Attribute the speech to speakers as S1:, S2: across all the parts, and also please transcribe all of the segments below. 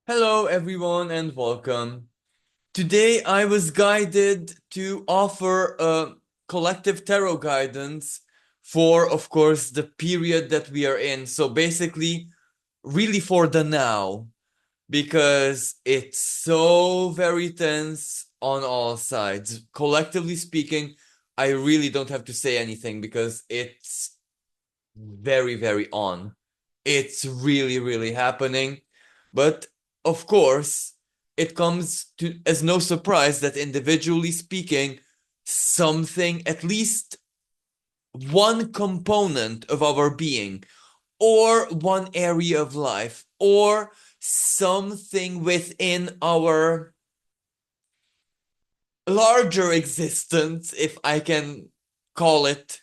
S1: Hello, everyone, and welcome. Today, I was guided to offer a collective tarot guidance for, of course, the period that we are in. So, basically, really for the now, because it's so very tense on all sides. Collectively speaking, I really don't have to say anything because it's very, very on. It's really, really happening. But of course, it comes to as no surprise that individually speaking, something, at least one component of our being, or one area of life, or something within our larger existence, if I can call it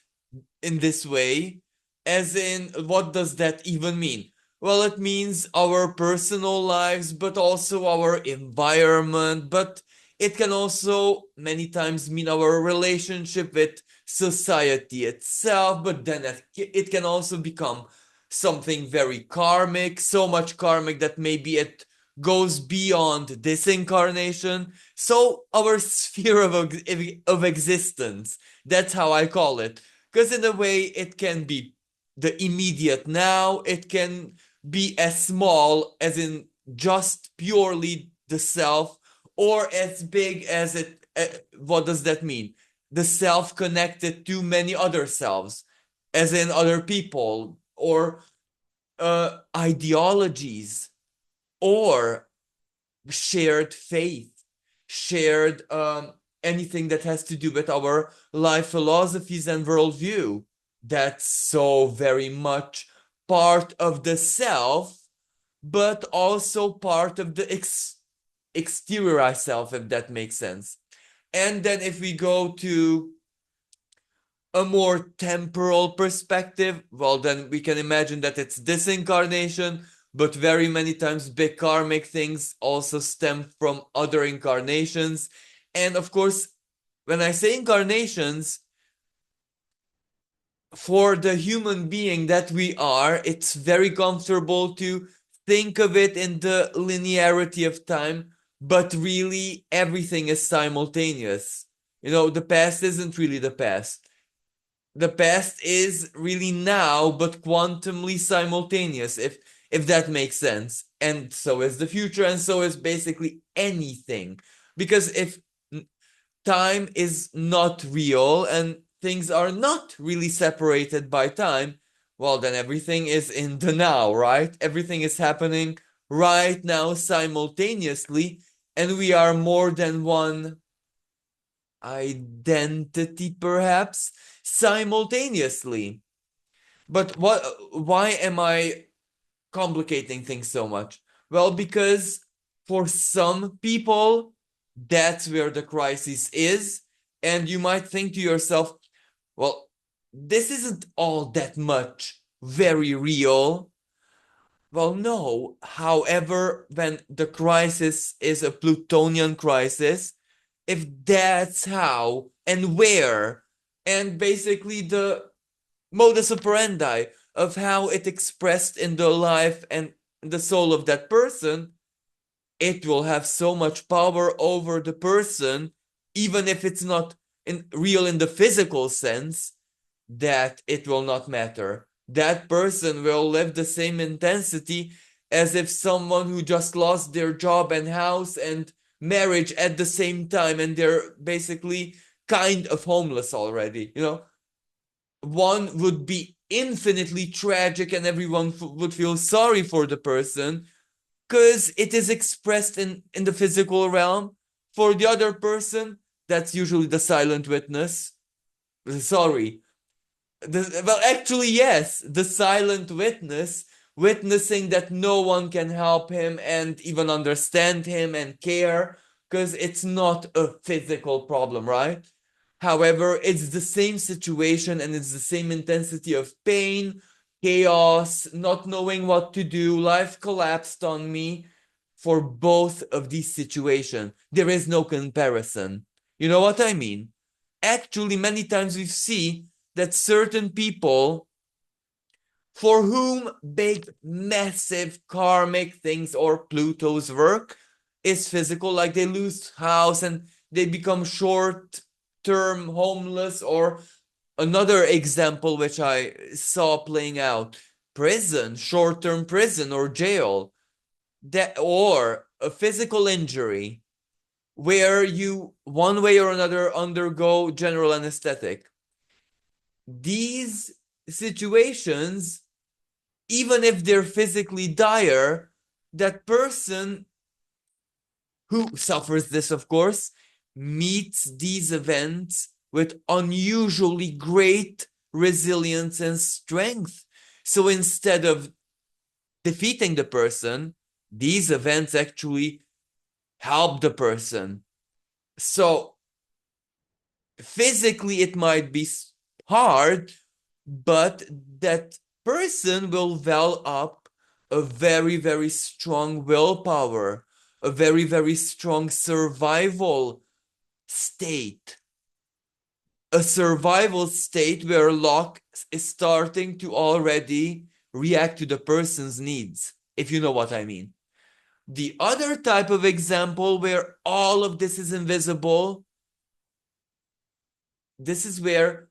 S1: in this way, as in, what does that even mean? Well, it means our personal lives, but also our environment, but it can also many times mean our relationship with society itself, but then it can also become something very karmic, so much karmic that maybe it goes beyond this incarnation. So our sphere of existence, that's how I call it, because in a way it can be the immediate now, it can be as small as in just purely the self, or as big as it what does that mean, the self connected to many other selves, as in other people, or ideologies, or shared faith, shared anything that has to do with our life philosophies and worldview. That's so very much part of the self, but also part of the exterior self, if that makes sense. And then if we go to a more temporal perspective, well, then we can imagine that it's this incarnation, but very many times big karmic things also stem from other incarnations. And of course, when I say incarnations, for the human being that we are, it's very comfortable to think of it in the linearity of time, but really everything is simultaneous. The past isn't really the past. The past is really now, but quantumly simultaneous, if that makes sense. And so is the future, and so is basically anything. Because if time is not real and things are not really separated by time, well, then everything is in the now, right? Everything is happening right now simultaneously, and we are more than one identity, perhaps, simultaneously. But why am I complicating things so much? Well, because for some people, that's where the crisis is. And you might think to yourself, well, this isn't all that much very real. Well, no. However, when the crisis is a Plutonian crisis, if that's how and where, and basically the modus operandi of how it expressed in the life and the soul of that person, it will have so much power over the person, even if it's not real in the physical sense, that it will not matter. That person will live the same intensity as if someone who just lost their job and house and marriage at the same time, and they're basically kind of homeless already. One would be infinitely tragic, and everyone would feel sorry for the person because it is expressed in the physical realm. For the other person, that's usually the silent witness. Sorry. Well, actually, yes, the silent witness, witnessing that no one can help him and even understand him and care, because it's not a physical problem, right? However, it's the same situation and it's the same intensity of pain, chaos, not knowing what to do. Life collapsed on me. For both of these situations, there is no comparison. You know what I mean? Actually, many times we see that certain people for whom big, massive karmic things or Pluto's work is physical, like they lose house and they become short-term homeless, or another example which I saw playing out, prison, short-term prison or jail, that, or a physical injury where you one way or another undergo general anesthetic. These situations, even if they're physically dire, that person who suffers this, of course, meets these events with unusually great resilience and strength. So instead of defeating the person, these events actually help the person. So physically, it might be hard, but that person will well up a very, very strong willpower, a very, very strong survival state. A survival state where Locke is starting to already react to the person's needs, if you know what I mean. The other type of example where all of this is invisible, this is where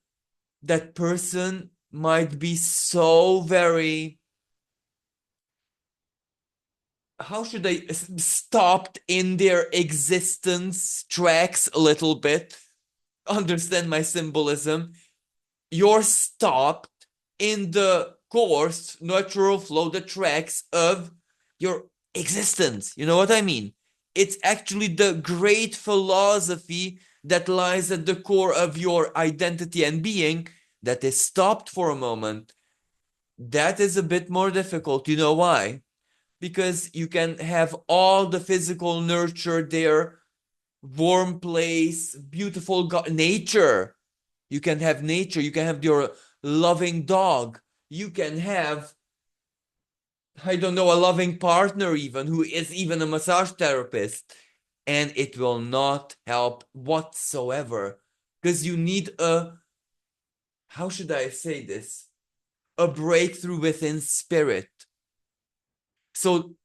S1: that person might be so very, how should I, stopped in their existence tracks a little bit. Understand my symbolism. You're stopped in the course, natural flow, the tracks of your existence. You know what I mean? It's actually the great philosophy that lies at the core of your identity and being that is stopped for a moment. That is a bit more difficult. You know why? Because you can have all the physical nurture there, warm place, beautiful nature. You can have nature. You can have your loving dog. You can have, I don't know, a loving partner even, who is even a massage therapist. And it will not help whatsoever. Because you need a, how should I say this? A breakthrough within spirit. So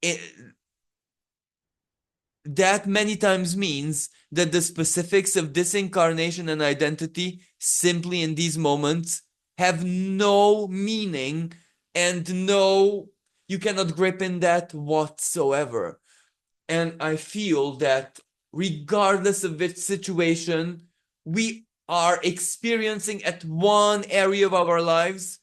S1: that many times means that the specifics of this incarnation and identity simply in these moments have no meaning and no, you cannot grip in that whatsoever. And I feel that regardless of which situation we are experiencing at one area of our lives,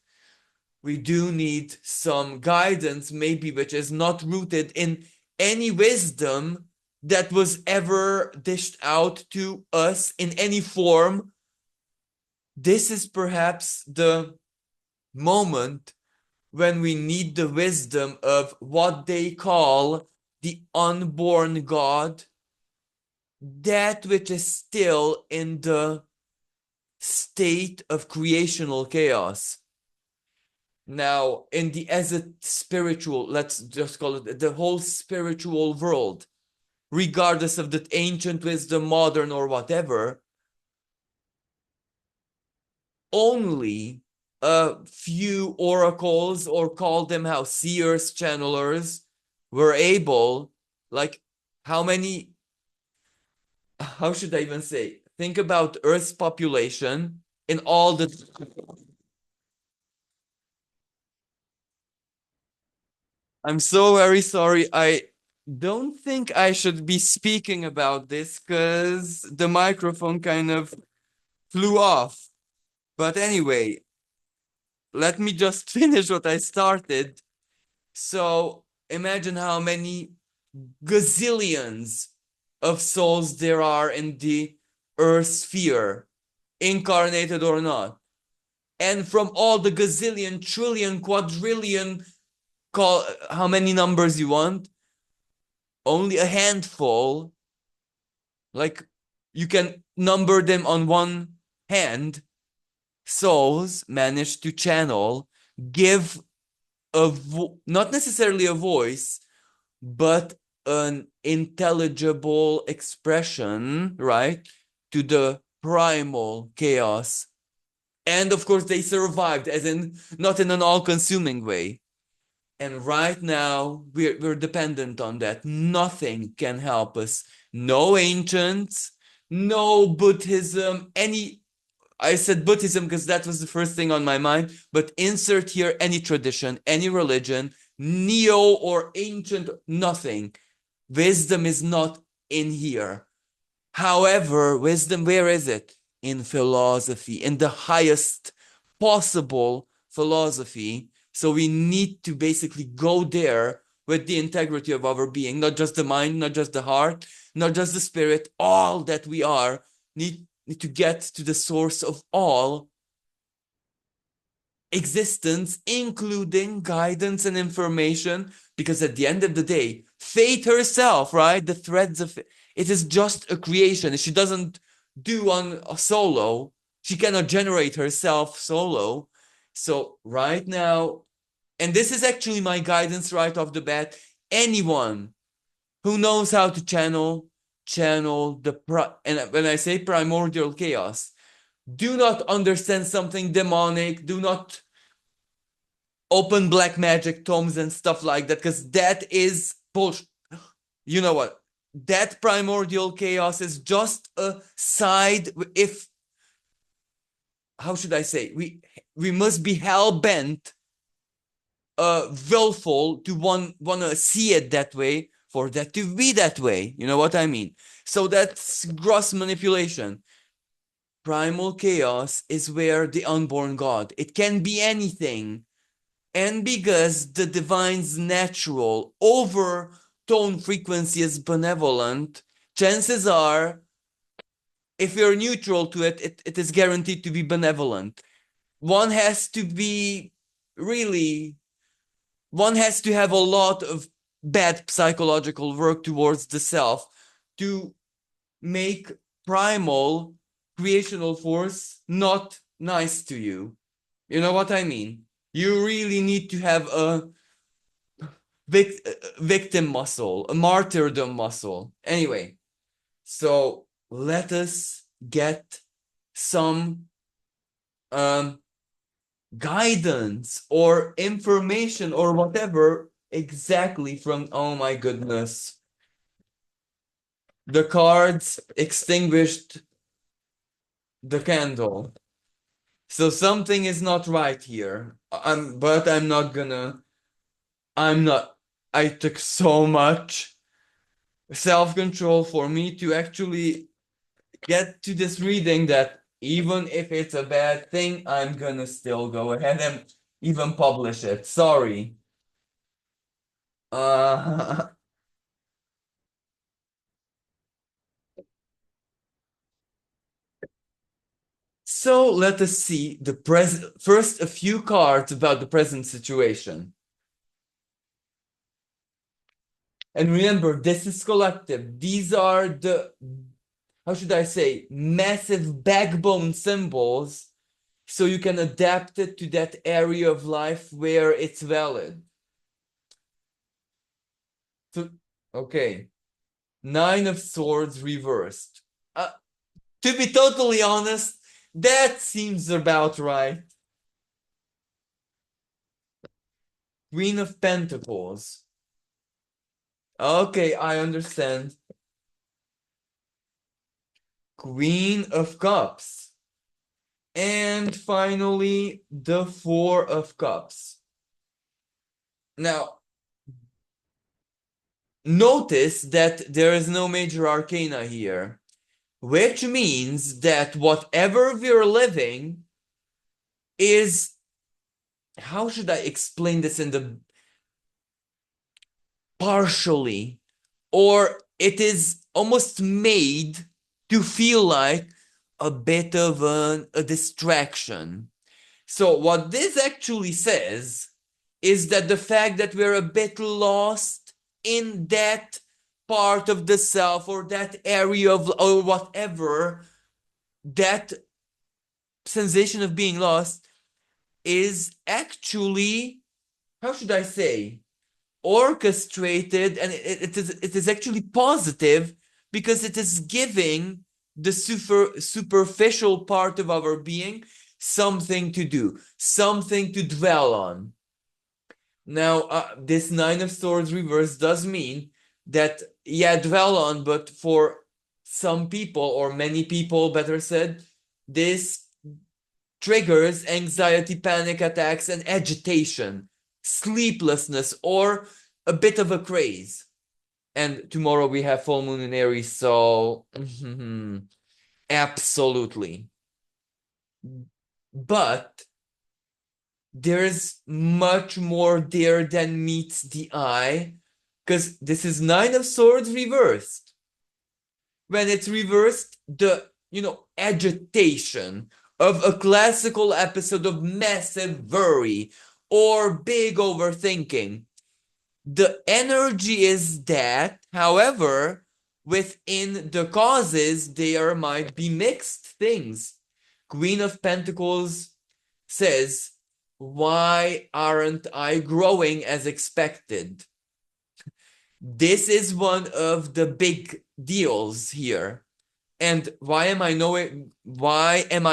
S1: we do need some guidance, maybe, which is not rooted in any wisdom that was ever dished out to us in any form. This is perhaps the moment when we need the wisdom of what they call the unborn God, that which is still in the state of creational chaos. Now, in the as a spiritual, let's just call it the whole spiritual world, regardless of the ancient wisdom, modern, or whatever, only a few oracles, or call them how seers, channelers, were able, like, how many, how should I even say? Think about Earth's population in all the, I'm so very sorry. I don't think I should be speaking about this because the microphone kind of flew off. But anyway, let me just finish what I started. So imagine how many gazillions of souls there are in the Earth sphere, incarnated or not. And from all the gazillion, trillion, quadrillion, call how many numbers you want, only a handful, like you can number them on one hand, souls manage to channel, give not necessarily a voice, but an intelligible expression, right, to the primal chaos. And of course, they survived, as in not in an all-consuming way. And right now, we're dependent on that. Nothing can help us. No ancients, no Buddhism, any. I said Buddhism because that was the first thing on my mind, but insert here any tradition, any religion, neo or ancient, nothing. Wisdom is not in here. However, wisdom, where is it? In philosophy, in the highest possible philosophy. So we need to basically go there with the integrity of our being, not just the mind, not just the heart, not just the spirit, all that we are, need to get to the source of all existence, including guidance and information, because at the end of the day, fate herself, right? The threads of it is just a creation. She doesn't do on a solo. She cannot generate herself solo. So right now, and this is actually my guidance right off the bat. Anyone who knows how to channel and when I say primordial chaos, do not understand something demonic, do not open black magic tomes and stuff like that, because that is bullshit. You know what? That primordial chaos is just a side. If how should I say? We must be hell bent, willful to wanna see it that way for that to be that way. You know what I mean? So that's gross manipulation. Primal chaos is where the unborn God. It can be anything. And because the divine's natural overtone frequency is benevolent, chances are, if you're neutral to it is guaranteed to be benevolent. One has to be really, one has to have a lot of bad psychological work towards the self to make primal creational force not nice to you. You know what I mean? You really need to have a victim muscle, a martyrdom muscle. Anyway, so let us get some um, guidance or information or whatever exactly from, oh my goodness. The cards extinguished the candle. So something is not right here. But I'm not gonna, I'm not, I took so much self-control for me to actually get to this reading that even if it's a bad thing, I'm gonna still go ahead and even publish it. Sorry. Uh, so let us see the present first, a few cards about the present situation. And remember, this is collective. These are the, how should I say, massive backbone symbols, so you can adapt it to that area of life where it's valid. So, okay. Nine of Swords reversed. To be totally honest, that seems about right. Queen of Pentacles. Okay, I understand. Queen of Cups. And finally, the Four of Cups. Now, notice that there is no major arcana here, which means that whatever we're living is, how should I explain this in the partially, or it is almost made to feel like a bit of a distraction. So what this actually says is that the fact that we're a bit lost in that part of the self or that area of or whatever, that sensation of being lost is actually, how should I say, orchestrated, and it is actually positive because it is giving the superficial part of our being something to do, something to dwell on. Now, this Nine of Swords reverse does mean that, yeah, dwell on, but for some people, or many people, better said, this triggers anxiety, panic attacks, and agitation, sleeplessness, or a bit of a craze. And tomorrow we have full moon in Aries, so absolutely. But there's much more there than meets the eye, because this is Nine of Swords reversed. When it's reversed, the agitation of a classical episode of massive worry or big overthinking. The energy is that, however, within the causes, there might be mixed things. Queen of Pentacles says, why aren't I growing as expected? This is one of the big deals here. And why am I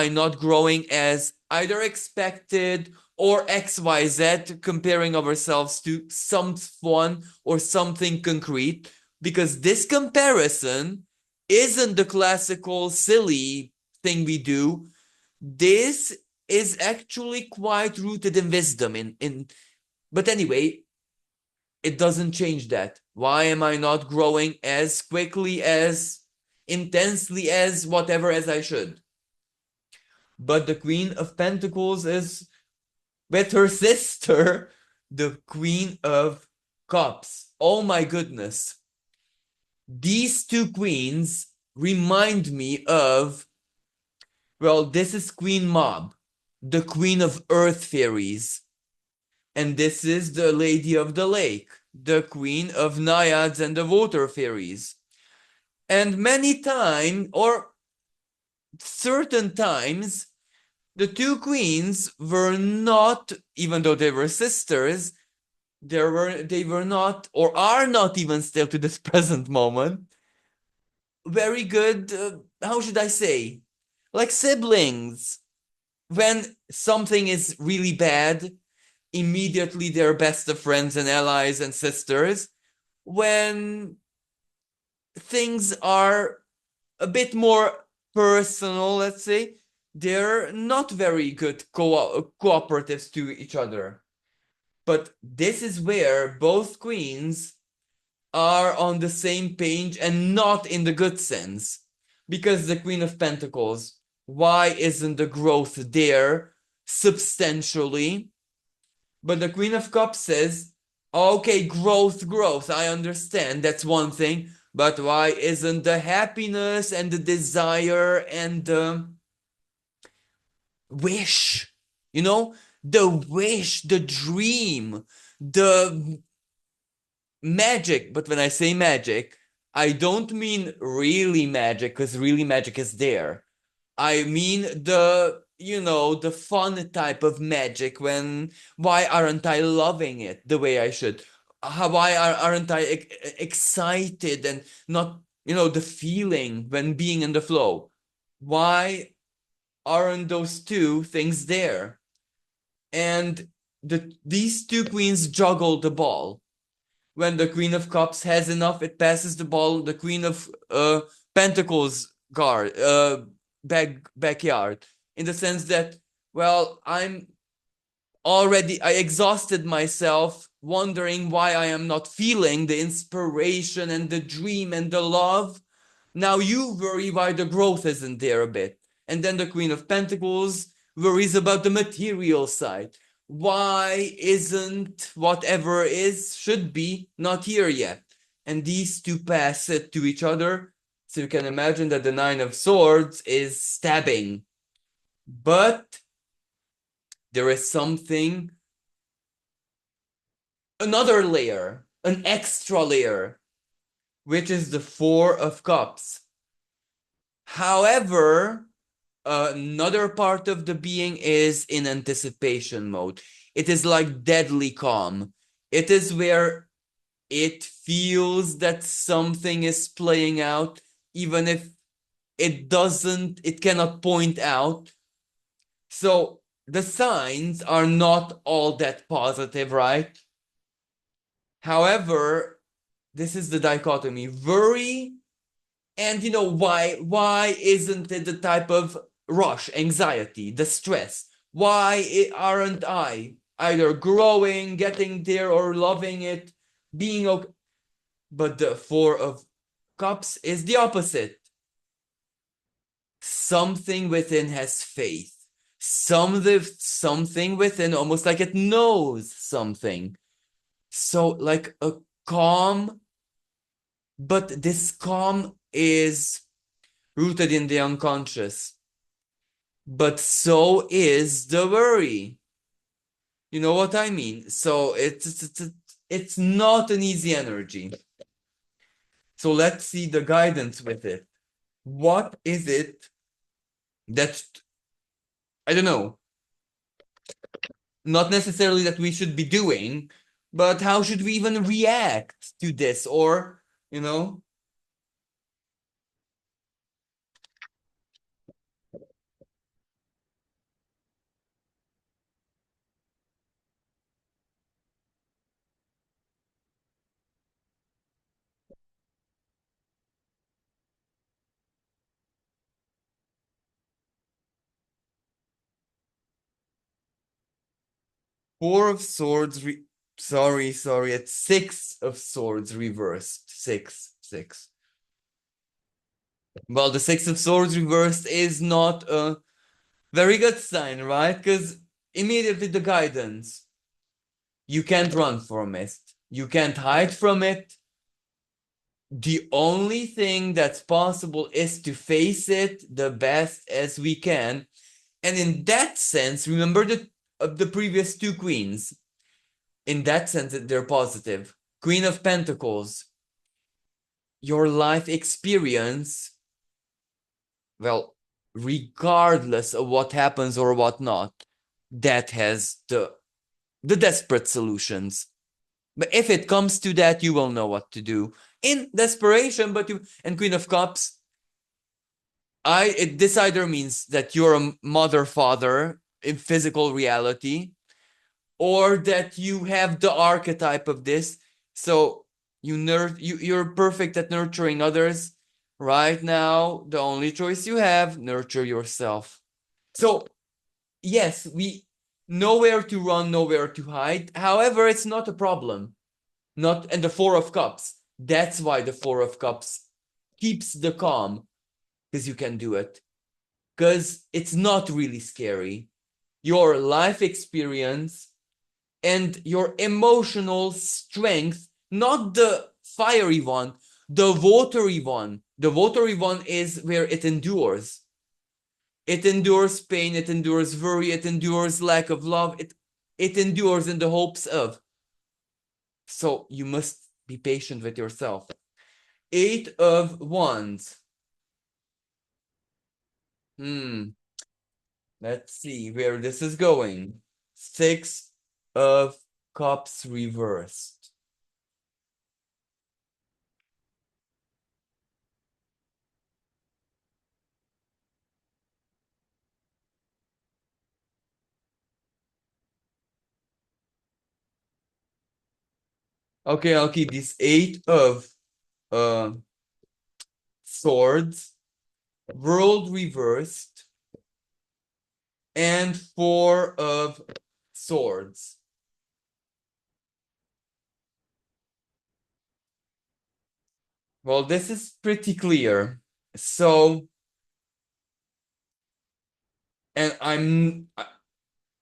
S1: not growing as either expected or XYZ, comparing ourselves to someone or something concrete? Because this comparison isn't the classical silly thing we do. This is actually quite rooted in wisdom. But anyway, it doesn't change that. Why am I not growing as quickly, as intensely, as whatever as I should? But the Queen of Pentacles is with her sister, the Queen of Cups. Oh my goodness. These two queens remind me of, well, this is Queen Mob, the Queen of Earth Fairies. And this is the Lady of the Lake, the Queen of Naiads and the Water Fairies. And many times, or certain times, the two queens were not, even though they were sisters, they were not, or are not even still to this present moment, very good, how should I say, like siblings. When something is really bad, immediately they're best of friends and allies and sisters. When things are a bit more personal, let's say, they're not very good cooperatives to each other. But this is where both queens are on the same page, and not in the good sense. Because the Queen of Pentacles, why isn't the growth there substantially? But the Queen of Cups says, okay, growth, I understand, that's one thing, but why isn't the happiness and the desire and the wish, the wish, the dream, the magic? But when I say magic, I don't mean really magic, because really magic is there. I mean the fun type of magic. Why aren't I loving it the way I should? Why aren't I excited and not, the feeling when being in the flow? Why aren't those two things there? And these two queens juggle the ball. When the Queen of Cups has enough, it passes the ball. The Queen of Pentacles backyard, in the sense that, well, I exhausted myself wondering why I am not feeling the inspiration and the dream and the love. Now you worry why the growth isn't there a bit. And then the Queen of Pentacles worries about the material side. Why isn't whatever should be not here yet? And these two pass it to each other. So you can imagine that the Nine of Swords is stabbing. But there is another layer, an extra layer, which is the Four of Cups. However, another part of the being is in anticipation mode. It is like deadly calm. It is where it feels that something is playing out, even if it cannot point out. So the signs are not all that positive, right? However, this is the dichotomy. Worry, and why isn't it the type of rush, anxiety, the stress? Why aren't I either growing, getting there, or loving it, being okay? But the Four of Cups is the opposite. Something within has faith. Something within, almost like it knows something. So like a calm, but this calm is rooted in the unconscious. But so is the worry. You know what I mean? So it's not an easy energy. So let's see the guidance with it. What is it that, I don't know, not necessarily that we should be doing, but how should we even react to this? Or, you know, Four of Swords. Sorry, it's Six of Swords reversed. Six. Well, the Six of Swords reversed is not a very good sign, right? Because immediately the guidance. You can't run from it. You can't hide from it. The only thing that's possible is to face it the best as we can. And in that sense, remember the previous two queens. In that sense, they're positive. Queen of Pentacles, your life experience, well, regardless of what happens or what not, that has the desperate solutions. But if it comes to that, you will know what to do in desperation. But you and Queen of Cups, this either means that you're a mother, father in physical reality, or that you have the archetype of this. So you're perfect at nurturing others. Right now, the only choice you have, nurture yourself. So yes, we nowhere to run, nowhere to hide. However, it's not a problem. Not and the Four of Cups. That's why the Four of Cups keeps the calm, because you can do it. Because it's not really scary. Your life experience and your emotional strength, not the fiery one, the watery one. The watery one is where it endures. It endures pain, it endures worry, it endures lack of love, it endures in the hopes of. So you must be patient with yourself. Eight of Wands. Hmm. Let's see where this is going. Six of Cups reversed. Okay, I'll keep this Eight of uh Swords, World reversed, and Four of Swords. Well, this is pretty clear. So, and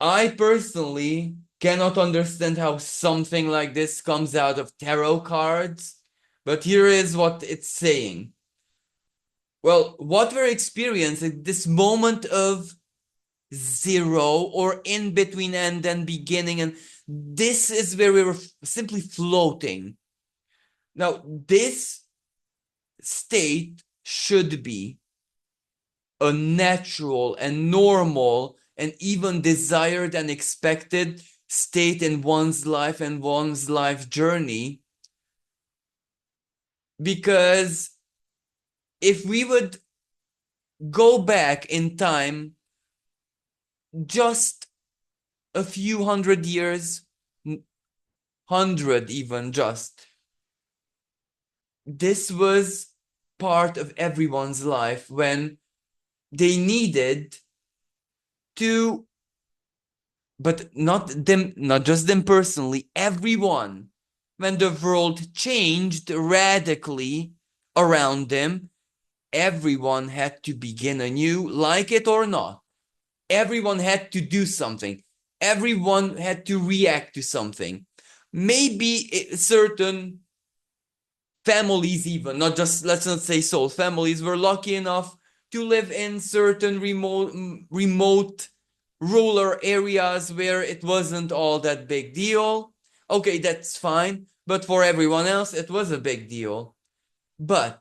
S1: I personally cannot understand how something like this comes out of tarot cards, but here is what it's saying. Well, what we're experiencing, this moment of zero or in between end and beginning, and this is where we're simply floating. Now, this state should be a natural and normal and even desired and expected state in one's life and one's life journey. Because if we would go back in time, just a few 100 years, 100 even just. This was part of everyone's life when they needed to, but not just them personally, everyone. When the world changed radically around them, everyone had to begin anew, like it or not. Everyone had to do something. Everyone had to react to something. Maybe certain families, even not just, let's not say soul families, were lucky enough to live in certain remote rural areas where it wasn't all that big deal. Okay, that's fine, but for everyone else it was a big deal. But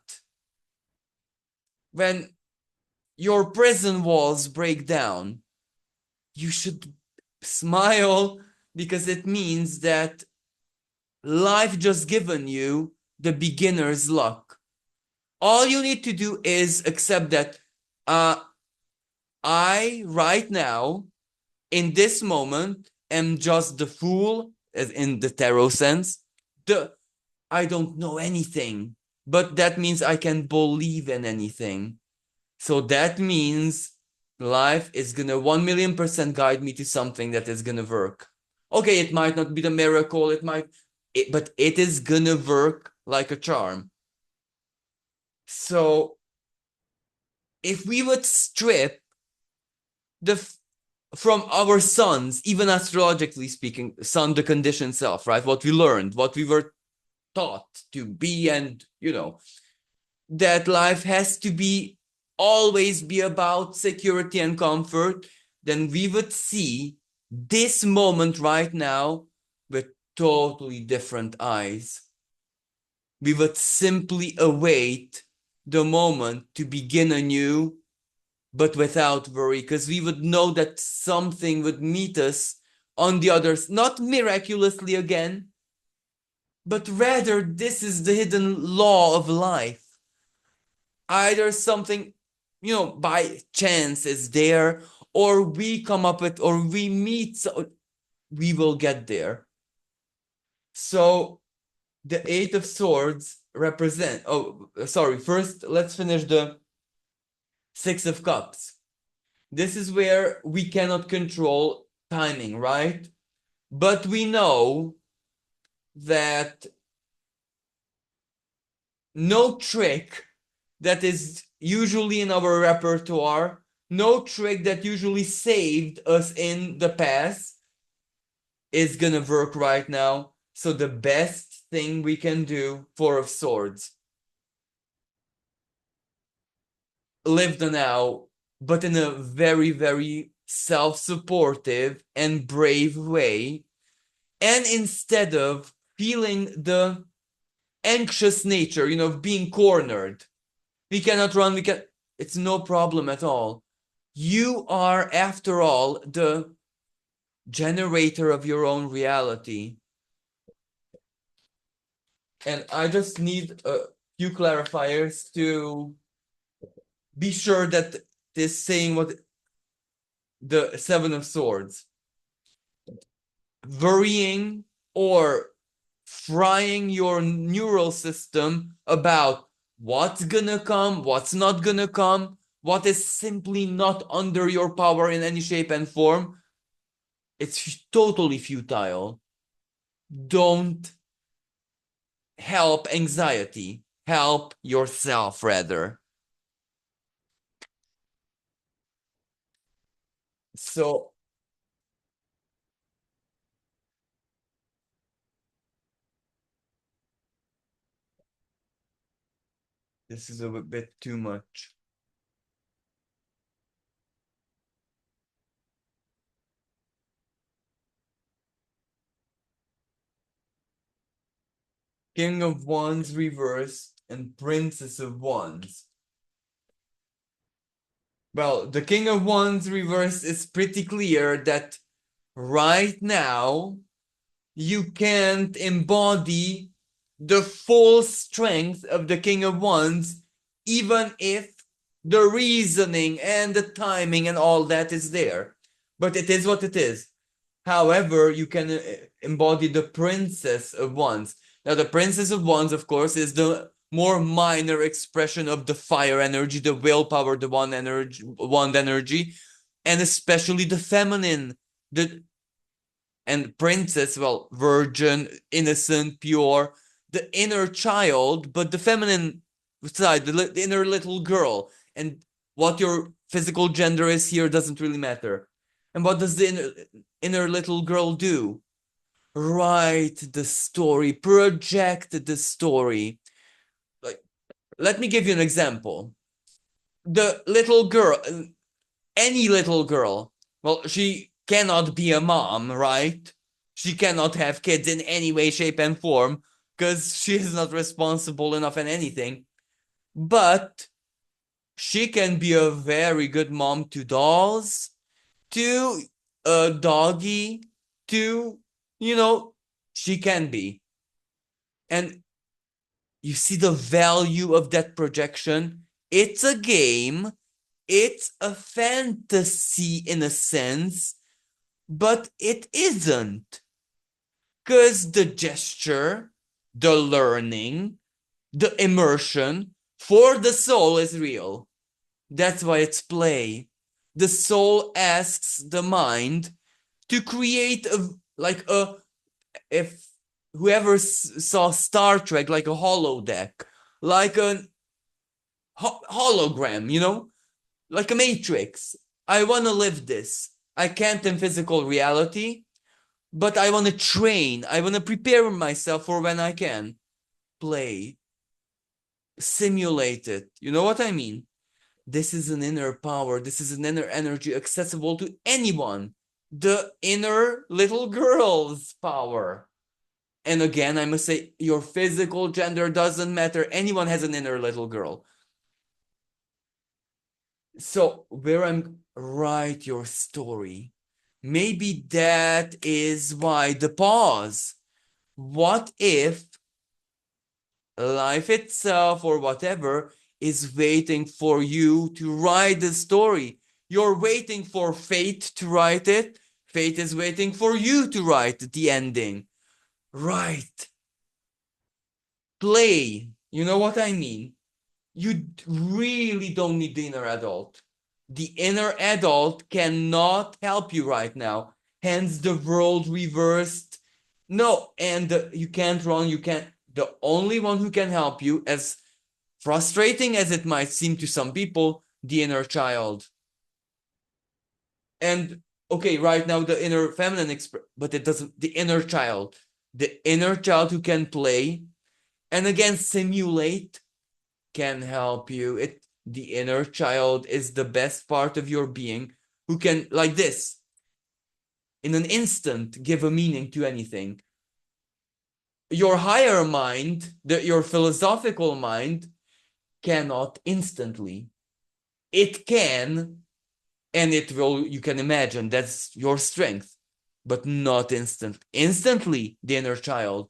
S1: when your prison walls break down, you should smile, because it means that life just given you the beginner's luck. All you need to do is accept that I, right now, in this moment, am just the fool, as in the tarot sense. I don't know anything, but that means I can believe in anything. So that means life is gonna 1,000,000% guide me to something that is gonna work. Okay, it might not be the miracle, but it is gonna work like a charm. So if we would strip the from our sons, even astrologically speaking, sun, the conditioned self, right? What we learned, what we were taught to be, and that life has to be always be about security and comfort, then we would see this moment right now with totally different eyes. We would simply await the moment to begin anew, but without worry, because we would know that something would meet us on the others, not miraculously again, but rather this is the hidden law of life. Either something, by chance is there, or we come up with, or we meet, so we will get there. So the Eight of Swords represent, first let's finish the Six of Cups. This is where we cannot control timing, right? But we know that no trick that is usually in our repertoire, no trick that usually saved us in the past is gonna work right now. So the best thing we can do, Four of Swords, live the now, but in a very, very self-supportive and brave way. And instead of feeling the anxious nature, of being cornered, we cannot run, it's no problem at all. You are, after all, the generator of your own reality. And I just need a few clarifiers to be sure that this saying what the Seven of Swords, worrying or frying your neural system about what's gonna come, what's not gonna come, what is simply not under your power in any shape and form, it's totally futile. Don't help anxiety, help yourself rather. So this is a bit too much. King of Wands reversed and Princess of Wands. Well, the King of Wands reversed is pretty clear that right now you can't embody the full strength of the King of Wands, even if the reasoning and the timing and all that is there. but it is what it is. However, you can embody the Princess of Wands. Now, the Princess of Wands, of course, is the more minor expression of the fire energy, the willpower, the wand energy, and especially the feminine. The and princess, well, virgin, innocent, pure, the inner child, but the feminine side, the inner little girl. And what your physical gender is here doesn't really matter. And what does the inner little girl do? Write the story, project the story. Like, let me give you an example. The little girl, any little girl, well, she cannot be a mom, right? She cannot have kids in any way, shape, and form because she is not responsible enough in anything. But she can be a very good mom to dolls, to a doggy, to, you know, she can be. And you see the value of that projection. It's a game, it's a fantasy in a sense, but it isn't. Because the gesture, the learning, the immersion for the soul is real. That's why it's play. The soul asks the mind to create a, like a, if whoever saw Star Trek, like a holodeck, like a hologram, like a matrix. I want to live this. I can't in physical reality, but I want to train. I want to prepare myself for when I can play, simulate it. You know what I mean? This is an inner power. This is an inner energy accessible to anyone. The inner little girl's power. And again, I must say, your physical gender doesn't matter. Anyone has an inner little girl. So, where I'm write your story. Maybe that is why the pause. What if life itself or whatever is waiting for you to write the story? You're waiting for fate to write it. Fate is waiting for you to write the ending. Right. Play. You know what I mean? You really don't need the inner adult. The inner adult cannot help you right now. Hence the world reversed. No, and you can't run, you can't. The only one who can help you, as frustrating as it might seem to some people, the inner child. And okay, right now the inner feminine, but it doesn't, the inner child who can play and again simulate can help you. The inner child is the best part of your being who can, like this, in an instant, give a meaning to anything. Your higher mind, your philosophical mind, cannot instantly. It can, and it will, you can imagine, that's your strength, but not instant. Instantly, the inner child.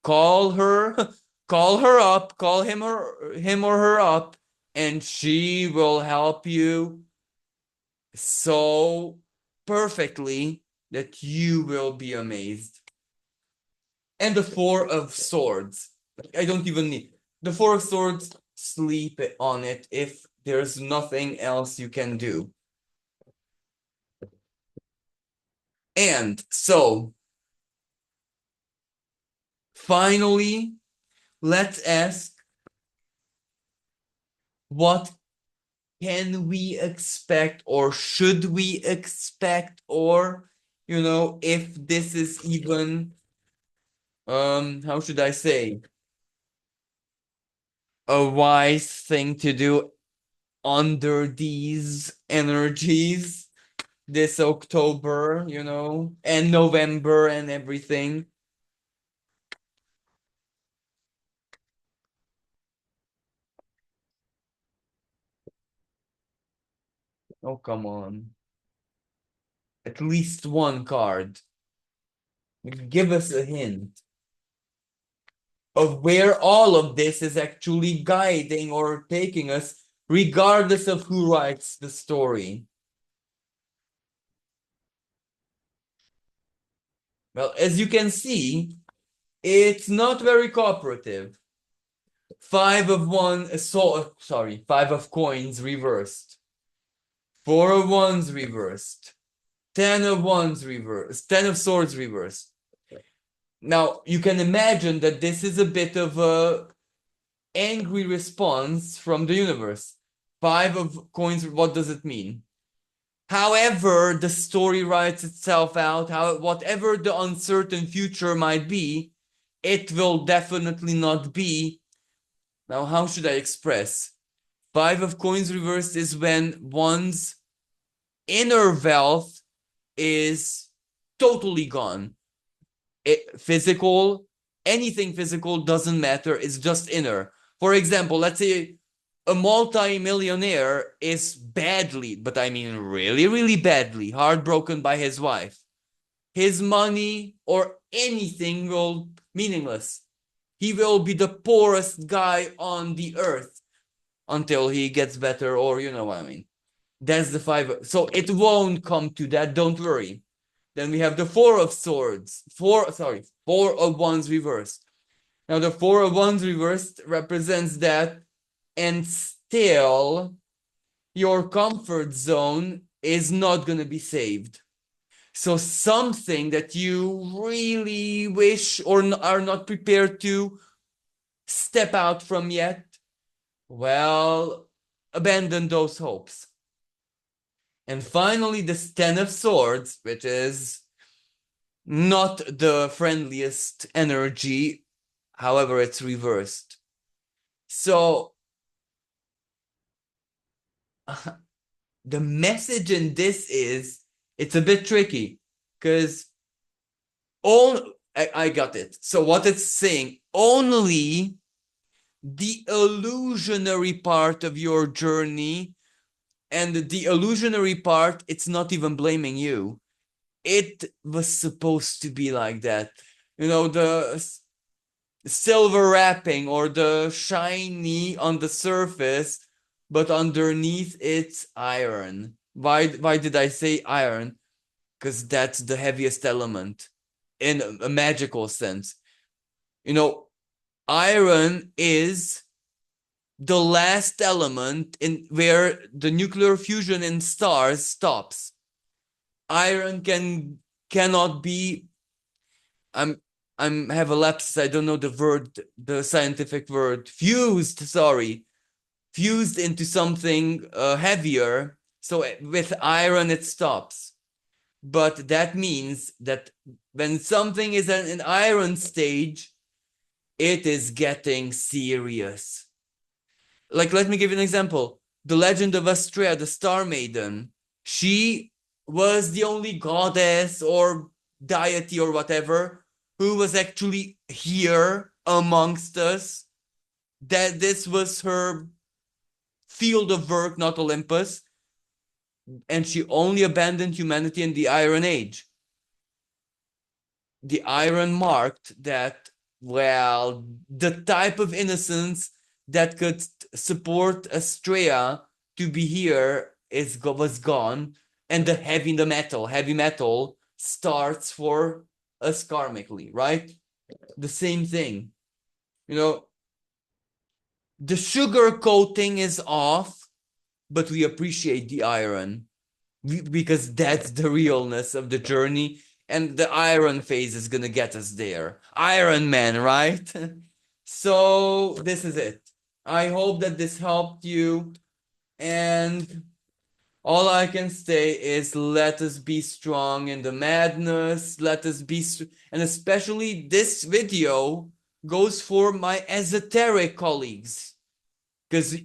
S1: Call her, call her up, call him or her up, and she will help you so perfectly that you will be amazed. And the Four of Swords. I don't even need the Four of Swords. Sleep on it if there's nothing else you can do. And so, finally, let's ask, what can we expect, or should we expect, or if this is even how should I say, a wise thing to do under these energies this October, and November and everything. Oh, come on. At least one card. Give us a hint of where all of this is actually guiding or taking us, regardless of who writes the story. Well, as you can see, it's not very cooperative. Five of coins reversed. Four of wands reversed. 10 of wands reversed. 10 of swords reversed. Now, you can imagine that this is a bit of a angry response from the universe. 5 of coins, what does it mean? However, the story writes itself out, whatever the uncertain future might be, it will definitely not be. Now, how should I express? 5 of coins reversed is when one's inner wealth is totally gone. Anything physical doesn't matter, it's just inner. For example, let's say a multi-millionaire is badly, but I mean really, really badly, heartbroken by his wife. His money or anything will meaningless. He will be the poorest guy on the earth until he gets better, or you know what I mean. That's the 5. So it won't come to that, don't worry. Then we have the 4 of swords. 4 of wands reversed. Now the 4 of wands reversed represents that, and still your comfort zone is not going to be saved. So something that you really wish or are not prepared to step out from yet, well, abandon those hopes. And finally, the 10 of swords, which is not the friendliest energy, however, it's reversed. So the message in this is it's a bit tricky because I got it. So what it's saying, only the illusionary part of your journey, and the illusionary part, it's not even blaming you. It was supposed to be like that. You know, the silver wrapping or the shiny on the surface, but underneath it's iron. Why did I say iron? Because that's the heaviest element in a magical sense. You know, iron is the last element in where the nuclear fusion in stars stops. Iron cannot be. I'm have a lapse. I don't know the word, the scientific word. Fused into something heavier. So with iron it stops. But that means that when something is in an iron stage, it is getting serious. Like, let me give you an example. The legend of Astrea, the Star Maiden, she was the only goddess or deity or whatever who was actually here amongst us. That this was her field of work, not Olympus. And she only abandoned humanity in the Iron Age. The iron marked that, well, the type of innocence that could support Astrea to be here was gone, and heavy metal starts for us karmically, right? The same thing. You know, the sugar coating is off, but we appreciate the iron because that's the realness of the journey, and the iron phase is gonna get us there. Iron Man, right? So this is it. I hope that this helped you, and all I can say is let us be strong in the madness. Let us be, and especially this video goes for my esoteric colleagues, because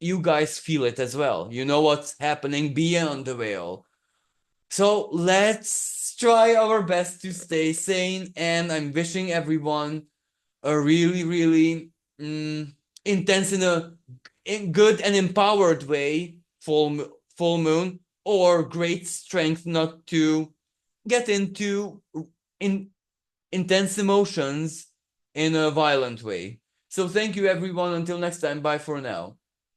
S1: you guys feel it as well. You know what's happening beyond the veil. So let's try our best to stay sane, and I'm wishing everyone a really, really intense in good and empowered way full moon, or great strength not to get into intense emotions in a violent way. So thank you everyone. Until next time, bye for now.